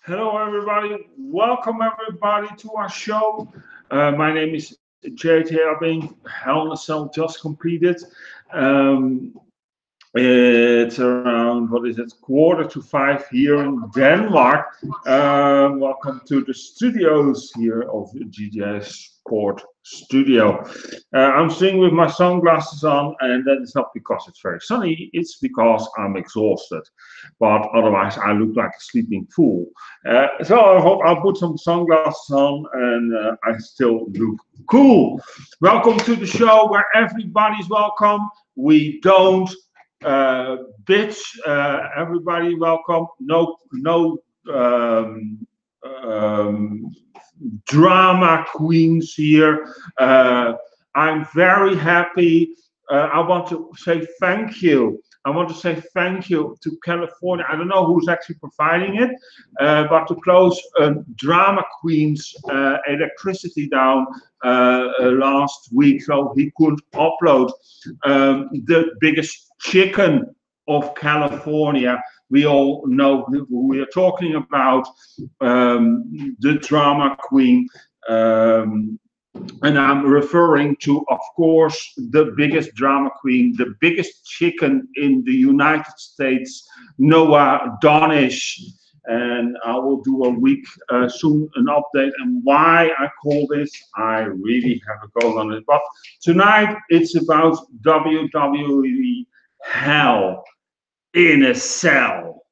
Hello, everybody. Welcome, everybody, to our show. My name is JT Abbink. Hell in a Cell just completed. Um, it's around, what is it, quarter to five here in Denmark. Welcome to the studios here of GGS Sport Studio. I'm sitting with my sunglasses on, and that is not because it's very sunny, it's because I'm exhausted. But otherwise, I look like a sleeping fool. So I hope I'll put some sunglasses on and I still look cool. Welcome to the show where everybody's welcome. We don't bitch. Everybody welcome. No um, drama queens here. I'm very happy. I want to say thank you. I want to say thank you to California. I don't know who's actually providing it, but to close drama queen's electricity down last week, so he could upload the biggest chicken of California. We all know who we are talking about, the drama queen. And I'm referring to, of course, the biggest drama queen, the biggest chicken in the United States, Noah Donish. And I will do a week soon an update and why I call this. I really have a go on it. But tonight it's about WWE Hell in a Cell.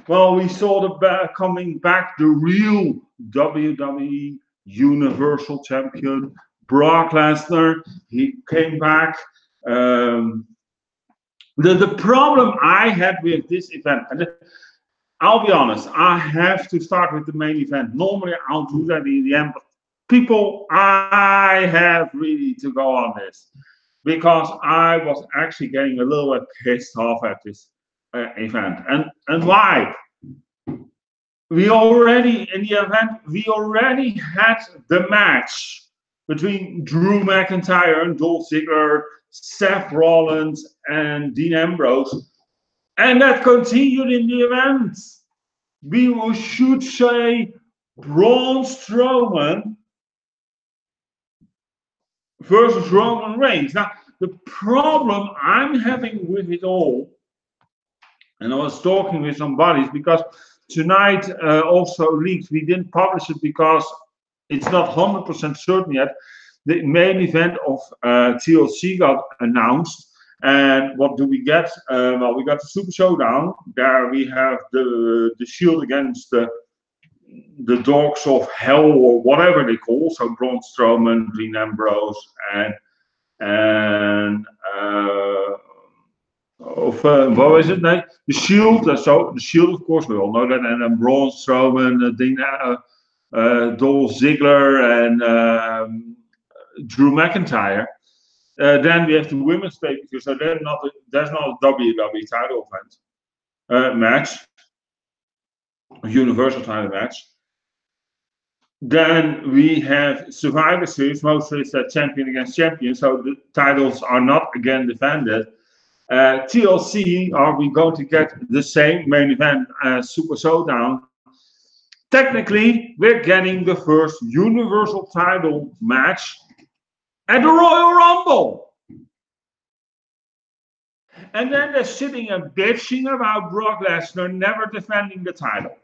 Well, we saw coming back the real WWE Universal Champion Brock Lesnar. He came back. The problem I had with this event, and I'll be honest, I have to start with the main event. Normally, I'll do that in the end, but people, I have really to go on this because I was actually getting a little bit pissed off at this event. And why? We already in the event we already had the match between Drew McIntyre and Dolph Ziggler, Seth Rollins and Dean Ambrose, and that continued in the event. We should say Braun Strowman versus Roman Reigns. Now the problem I'm having with it all, and I was talking with some buddies because tonight also leaked. We didn't publish it because it's not 100% certain yet. The main event of TLC got announced. And what do we get? Well, we got the Super Showdown. There we have the Shield against the Dogs of Hell or whatever they call. So Braun Strowman, Dean Ambrose, and what is it? No, the Shield. So the Shield, of course, we all know that, and then Braun Strowman, Dolph Ziggler, and Drew McIntyre. Then we have the women's pay-per-view. So there's not a WWE title event match, a Universal title match. Then we have Survivor Series. Mostly it's a champion against champion, so the titles are not again defended. TLC, are we going to get the same main event as Super Showdown? Technically, we're getting the first Universal title match at the Royal Rumble. And then they're sitting and bitching about Brock Lesnar never defending the title.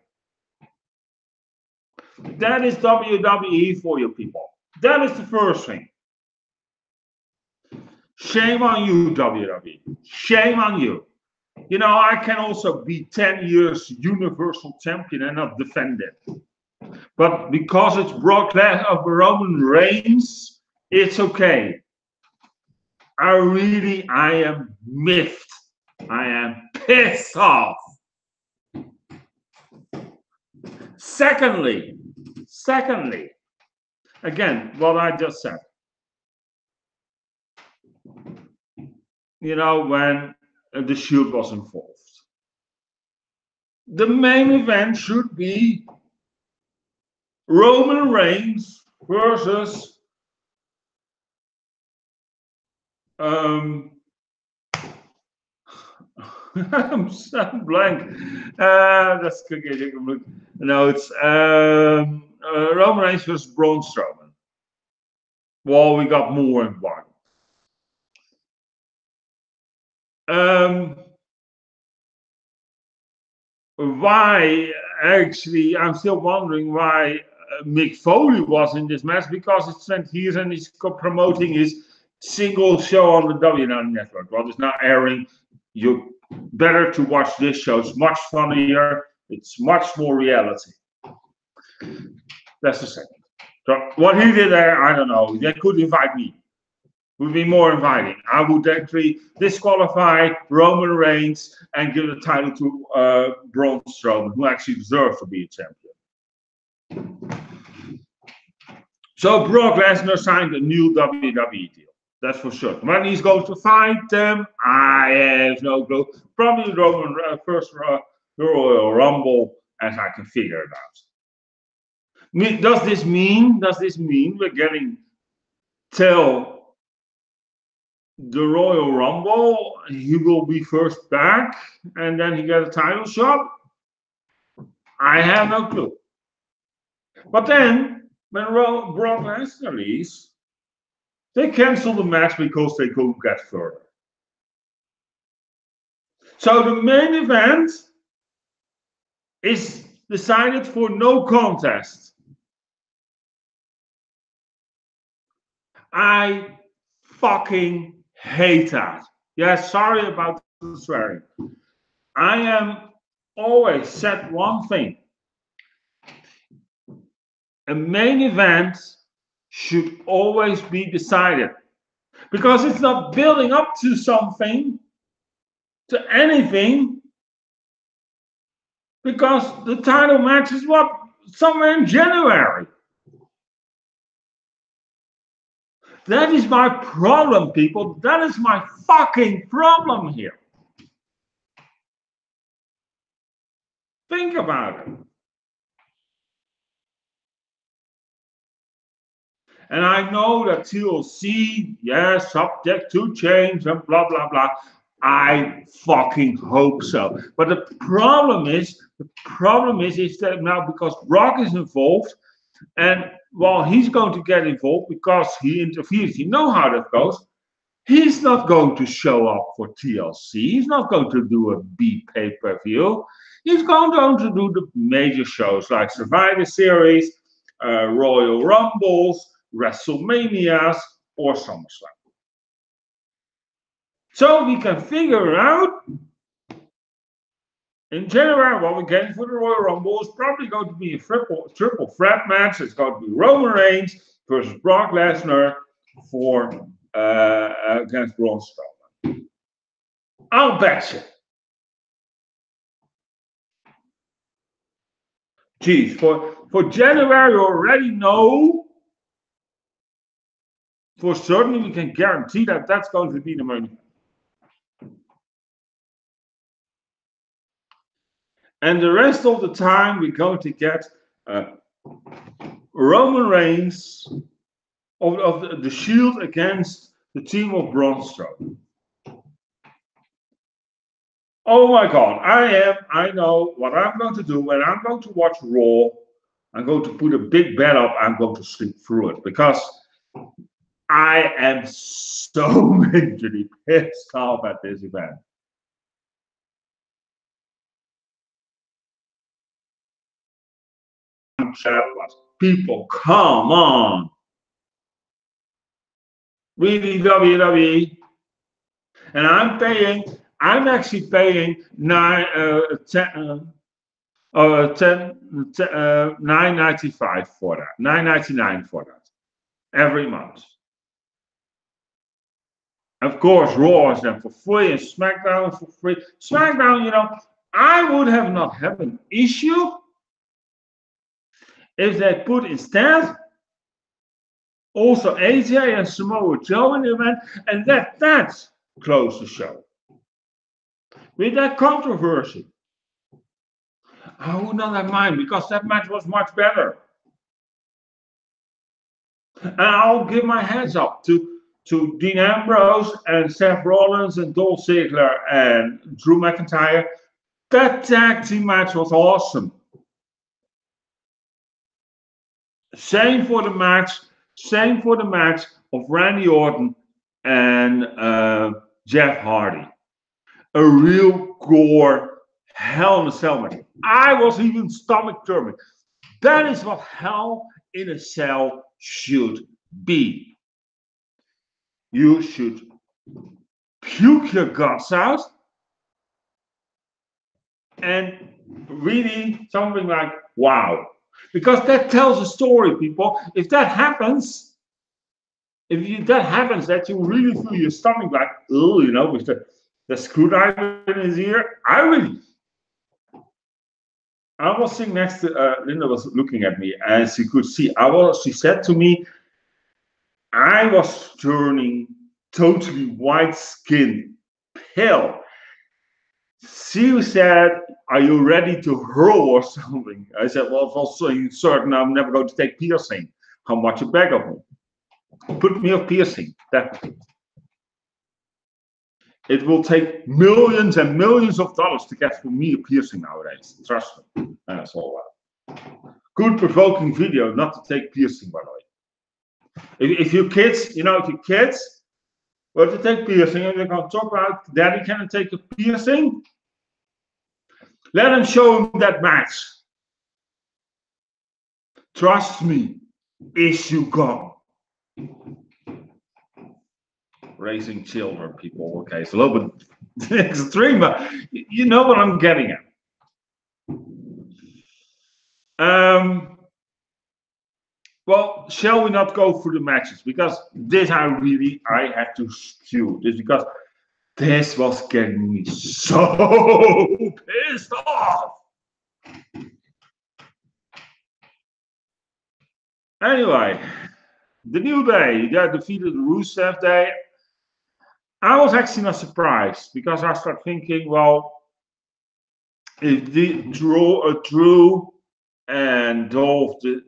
That is WWE for you people. That is the first thing. Shame on you, WWE. Shame on you. You know, I can also be 10 years Universal Champion and not defend it. But because it's Brock Lesnar of Roman Reigns, it's okay. I am miffed. I am pissed off. Secondly, again, what I just said. You know, when the Shield was involved. The main event should be Roman Reigns versus I'm so blank. That's good. No, it's Roman Reigns versus Braun Strowman. Well, we got more in one. Why, actually, I'm still wondering why Mick Foley was in this match, because it's 20 years and he's promoting his single show on the WWE network. Well, it's not airing. You better to watch this show. It's much funnier. It's much more reality. That's the second. So what he did there, I don't know. They could invite me. Would be more inviting. I would actually disqualify Roman Reigns and give the title to Braun Strowman, who actually deserves to be a champion. So Brock Lesnar signed a new WWE deal. That's for sure. When he's going to fight them, I have no clue. Probably Roman first Royal Rumble, as I can figure it out. Does this mean we're getting till the Royal Rumble he will be first back and then he get a title shot? I have no clue. But then when Brock Lesnar leaves, they cancel the match because they couldn't get further. So the main event is decided for no contest. I fucking hate that. Yeah, sorry about the swearing. I am always said one thing. A main event should always be decided, because it's not building up to something, to anything, because the title match is what? Somewhere in January. That is my problem, people. That is my fucking problem here. Think about it. And I know that TLC, yes, subject to change and blah, blah, blah. I fucking hope so. But the problem is that now, because Brock is involved, and while he's going to get involved because he interferes, you know how that goes. He's not going to show up for TLC. He's not going to do a B pay-per-view. He's going to do the major shows like Survivor Series, Royal Rumbles, WrestleManias, or SummerSlam. So we can figure out in January what we're getting for the Royal Rumble is probably going to be a triple threat match. It's going to be Roman Reigns versus Brock Lesnar for against Braun Strowman. I'll bet you. Geez, for January, you already know for certain, we can guarantee that that's going to be the money. And the rest of the time, we're going to get Roman Reigns of the Shield against the team of Braun Strowman. Oh my God, I know what I'm going to do when I'm going to watch Raw. I'm going to put a big bet up. I'm going to sleep through it because I am so majorly pissed off at this event. People, come on. Really, WWE? And I'm actually paying $9.95 for that, $9.99 for that every month. Of course, Raw is then for free and SmackDown for free. SmackDown, you know, I would have not have an issue if they put instead also AJ and Samoa Joe in the event, and that's close the show. With that controversy, I would not have mind because that match was much better. And I'll give my hands up to to Dean Ambrose and Seth Rollins and Dolph Ziggler and Drew McIntyre. That tag team match was awesome. Same for the match of Randy Orton and Jeff Hardy. A real gore Hell in a Cell match. I was even stomach turning. That is what Hell in a Cell should be. You should puke your guts out and really something like, wow. Because that tells a story, people. If that happens, that you really feel your stomach like, oh, you know, with the screwdriver in his ear, I was sitting next to Linda was looking at me, and she could see. She said to me, I was turning totally white skin, pale. She said, are you ready to hurl or something? I said, well, for certain I'm never going to take piercing. How much you beg of me? Put me on piercing, definitely. It will take millions and millions of dollars to get for me a piercing nowadays. Trust me. That's all right. Good provoking video not to take piercing, by the way. If your kids, were to take piercing and they're going to talk about daddy can take a piercing, let them show him that match. Trust me, issue gone. Raising children, people. Okay, it's a little bit extreme, but you know what I'm getting at. Well, shall we not go through the matches? Because this I had to skew this because this was getting me so pissed off. Anyway, the New Day, they defeated the Rusev Day. I was actually not surprised because I started thinking, well, if the Drew and Dolph won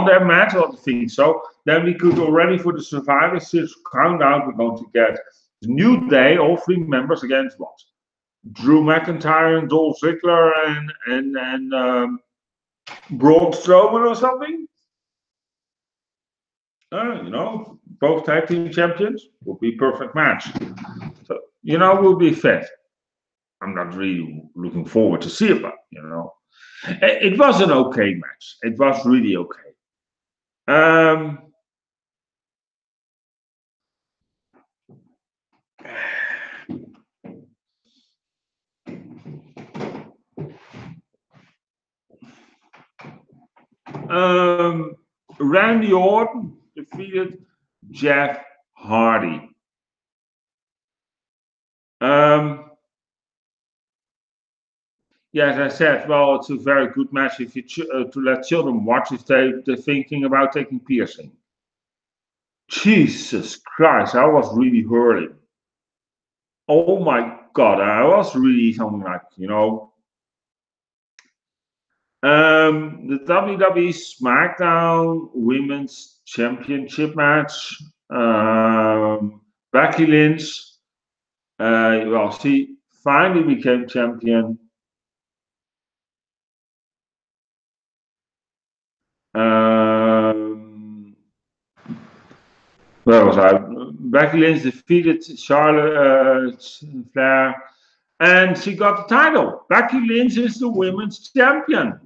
their match, I don't think so. Then we could already for the Survivor Series countdown, we're going to get the New Day, all three members against what? Drew McIntyre and Dolph Ziggler and Braun Strowman or something. Both tag team champions will be perfect match. So will be fit. I'm not really looking forward to see it, but it was an okay match. It was really okay. Randy Orton defeated Jeff Hardy. Yeah, as I said, well, it's a very good match if you to let children watch if they're thinking about taking piercing. Jesus Christ, I was really hurting. Oh my God, I was really something like, the WWE SmackDown Women's Championship match. Becky Lynch, she finally became champion. Where was I? Becky Lynch defeated Charlotte Flair, and she got the title. Becky Lynch is the women's champion.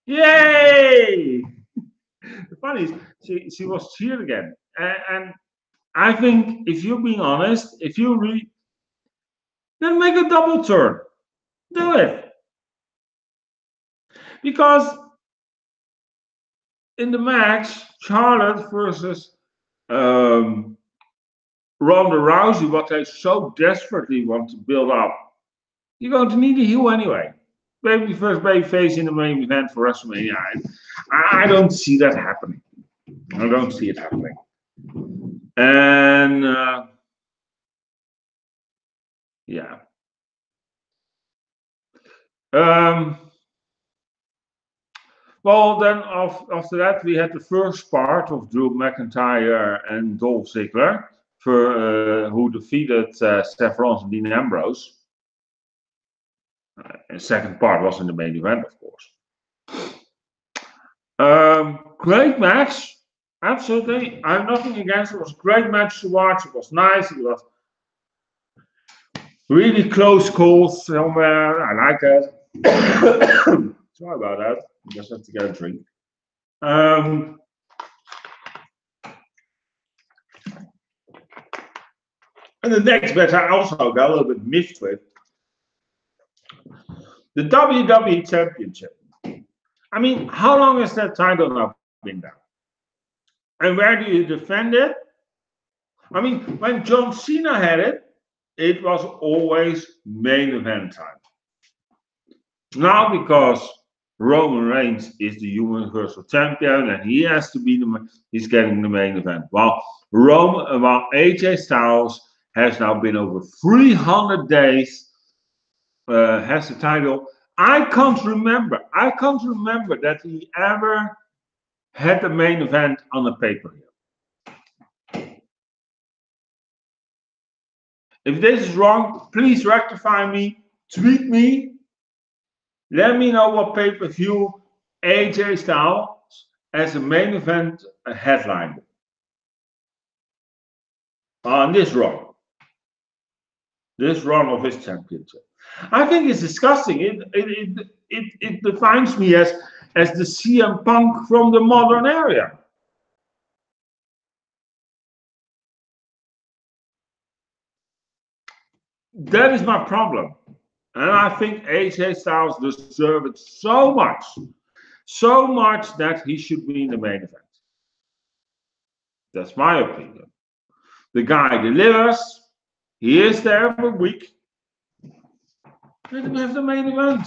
Yay! The funny is, she was cheered again, and I think if you're being honest, if you really, then make a double turn. Do it, because in the match, Charlotte versus Ronda Rousey, what they so desperately want to build up, you're going to need a heel anyway. Maybe first babyface in the main event for WrestleMania. I don't see that happening. I don't see it happening. And yeah. Well, then after that, we had the first part of Drew McIntyre and Dolph Ziggler, who defeated Seth Rollins and Dean Ambrose. And the second part was in the main event, of course. Great match, absolutely. I have nothing against it. It was a great match to watch. It was nice. It was really close calls somewhere. I like that. Sorry about that. Just have to get a drink. And the next match I also got a little bit miffed with. The WWE Championship. I mean, how long has that title now been there? And where do you defend it? I mean, when John Cena had it, it was always main event time. Now, because Roman Reigns is the Universal Champion and he has to be he's getting the main event. While AJ Styles has now been over 300 days, has the title. I can't remember that he ever had the main event on a pay-per-view. If this is wrong, please rectify me, tweet me, let me know what pay-per-view AJ Styles as a main event headliner. On this run of his championship. I think it's disgusting. It defines me as the CM Punk from the modern era. That is my problem. And I think AJ Styles deserves it so much that he should be in the main event. That's my opinion. The guy delivers. He is there every week. Let him have the main event.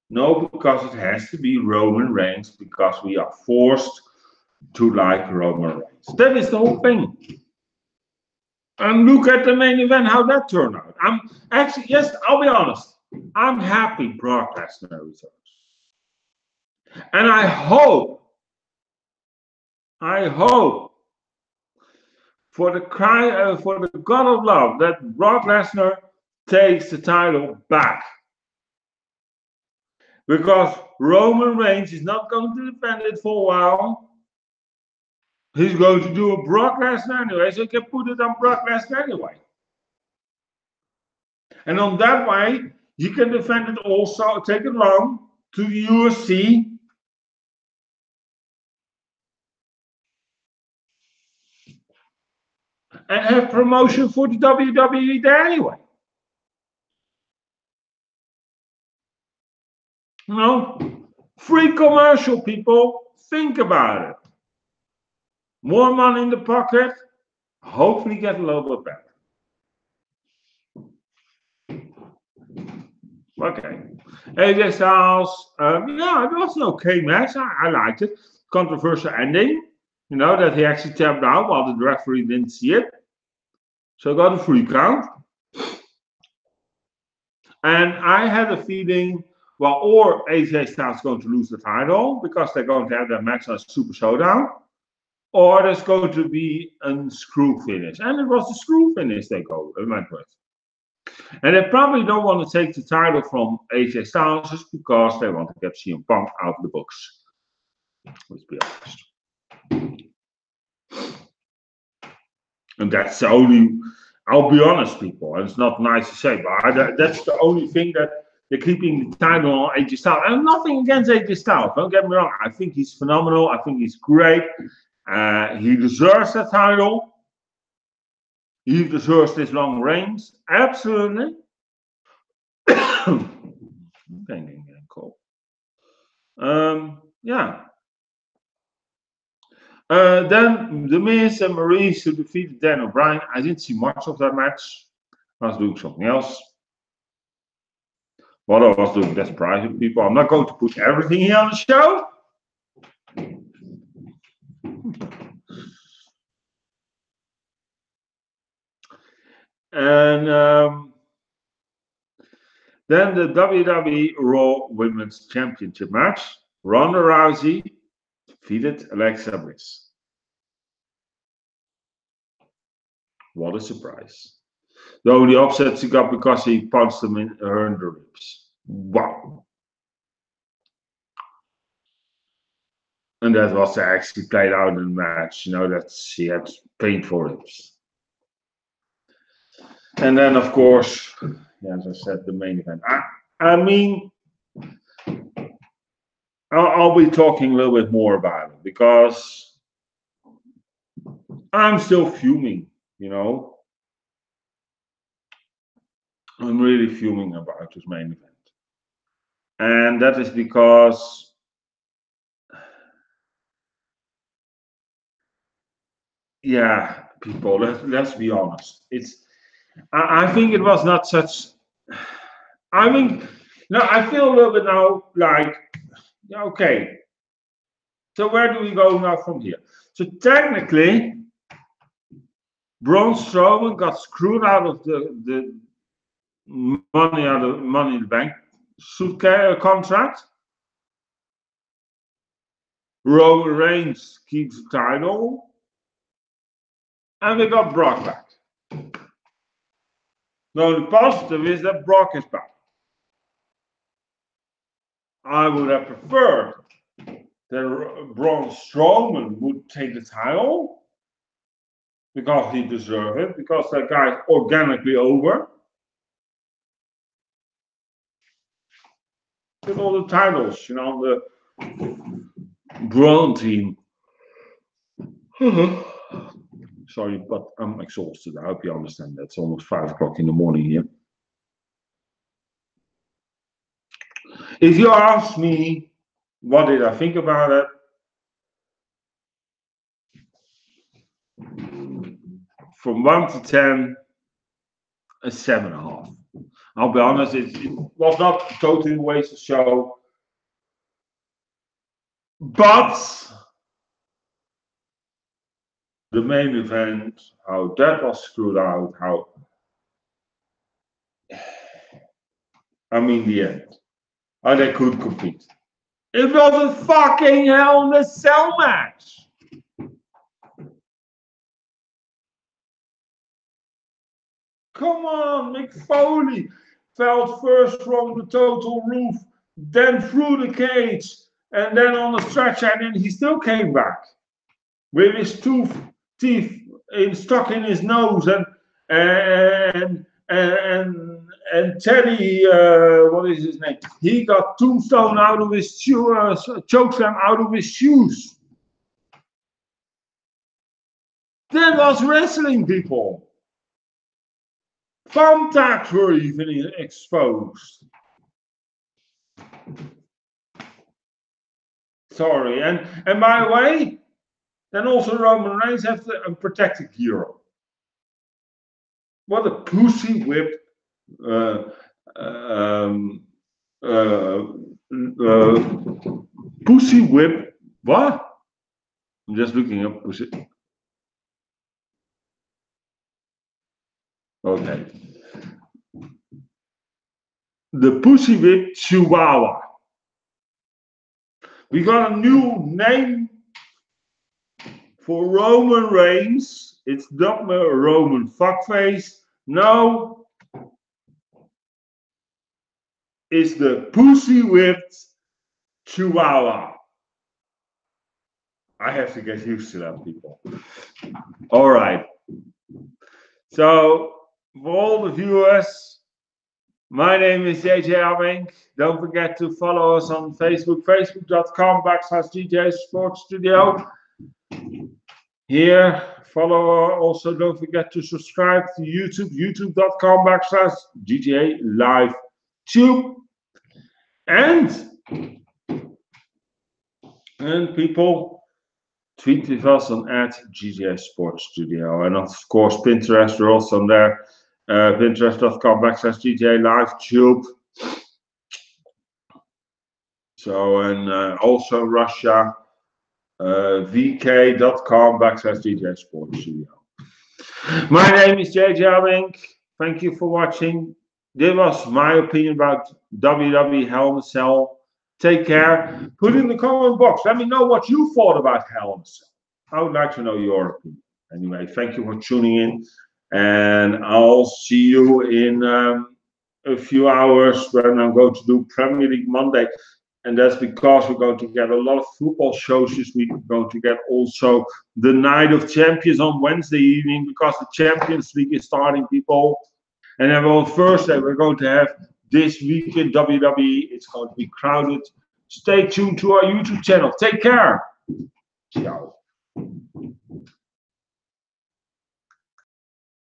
No, because it has to be Roman Reigns, because we are forced to like Roman Reigns. That is the whole thing. And look at the main event, how that turned out. I'm actually, yes, I'll be honest. I'm happy Brock Lesnar returns. And I hope for the God of love that Brock Lesnar takes the title back. Because Roman Reigns is not going to defend it for a while. He's going to do a Brock Lesnar anyway, so he can put it on Brock Lesnar anyway. And on that way, you can defend it also, take it along to the UFC. And have promotion for the WWE there anyway. You know, free commercial, people. Think about it. More money in the pocket, hopefully get a little bit better. Okay. AJ Styles, yeah, it was an okay match. I liked it. Controversial ending. You know, that he actually tapped out while the referee didn't see it. So got a free count. And I had a feeling, well, or AJ Styles is going to lose the title because they're going to have that match on Super Showdown. Or there's going to be a screw finish. And it was the screw finish they went with. And they probably don't want to take the title from AJ Styles just because they want to get CM Punk out of the books. Let's be honest. And that's the only, I'll be honest, people, and it's not nice to say, but that's the only thing that they're keeping the title on AJ Styles. And nothing against AJ Styles, don't get me wrong. I think he's phenomenal. I think he's great. He deserves the title. He deserves this long reigns. Absolutely. Cool. Yeah. Then The Miz and Maurice who defeated Dan O'Brien. I didn't see much of that match. I was doing something else. What I was doing, that's private, people. I'm not going to put everything here on the show. And Then the WWE Raw Women's Championship match. Ronda Rousey defeated Alexa Bliss. What a surprise. The only upset she got because he punched her in the ribs. Wow. And that was actually played out in the match, that she had painful ribs. And then, of course, as I said, the main event. I mean, I'll be talking a little bit more about it because I'm still fuming, I'm really fuming about this main event. And that is because people, let's be honest. I think it was not such. I mean, I feel a little bit now like, okay. So where do we go now from here? So technically, Braun Strowman got screwed out of the Money in the Bank contract. Roman Reigns keeps the title, and we got Brock back. Now the positive is that Brock is back. I would have preferred that Braun Strowman would take the title because he deserved it, because that guy's organically over. With all the titles, the Braun team. Sorry, but I'm exhausted. I hope you understand that. It's almost 5 o'clock in the morning here. If you ask me, what did I think about it? From 1 to 10, a 7.5. I'll be honest, it was not totally a waste of show. But the main event, how that was screwed out, the end. How they could compete. It was a fucking Hell in a Cell match. Come on, Mick Foley fell first from the total roof, then through the cage, and then on the stretcher, and then he still came back with his teeth stuck in his nose, and Teddy, what is his name? He got tombstone out of his chokeslam out of his shoes. That was wrestling, people. Thumbtacks were even exposed. Sorry, and by the way, then also Roman Reigns has a protective hero. What a pussy whip! Pussy whip. What? I'm just looking up pussy. Okay. The Pussy Whip Chihuahua. We got a new name for Roman Reigns. It's not Roman Fuckface. No. It's the Pussy Whipped Chihuahua. I have to get used to that, people. All right. So, for all the viewers, my name is JJ Abbink. Don't forget to follow us on Facebook, facebook.com/DJ Sports Studio. Here, follow also, don't forget to subscribe to YouTube, youtube.com/DJ Live Tube. And people, tweet with us on @GJ Sports Studio. And of course, Pinterest, we're also on there. Pinterest.com/DJ Live Tube. So, and also Russia, vk.com/DJ Sports Studio. My name is JJ Abbink. Thank you for watching. this was my opinion about WWE Hell in a Cell. Take care. Put in the comment box. Let me know what you thought about Hell in a Cell. I would like to know your opinion. Anyway, thank you for tuning in, and I'll see you in a few hours when I'm going to do Premier League Monday. And that's because we're going to get a lot of football shows this week. We're going to get also the Night of Champions on Wednesday evening because the Champions League is starting, people. And then on Thursday, we're going to have This Week in WWE. It's going to be crowded. Stay tuned to our YouTube channel. Take care. Ciao.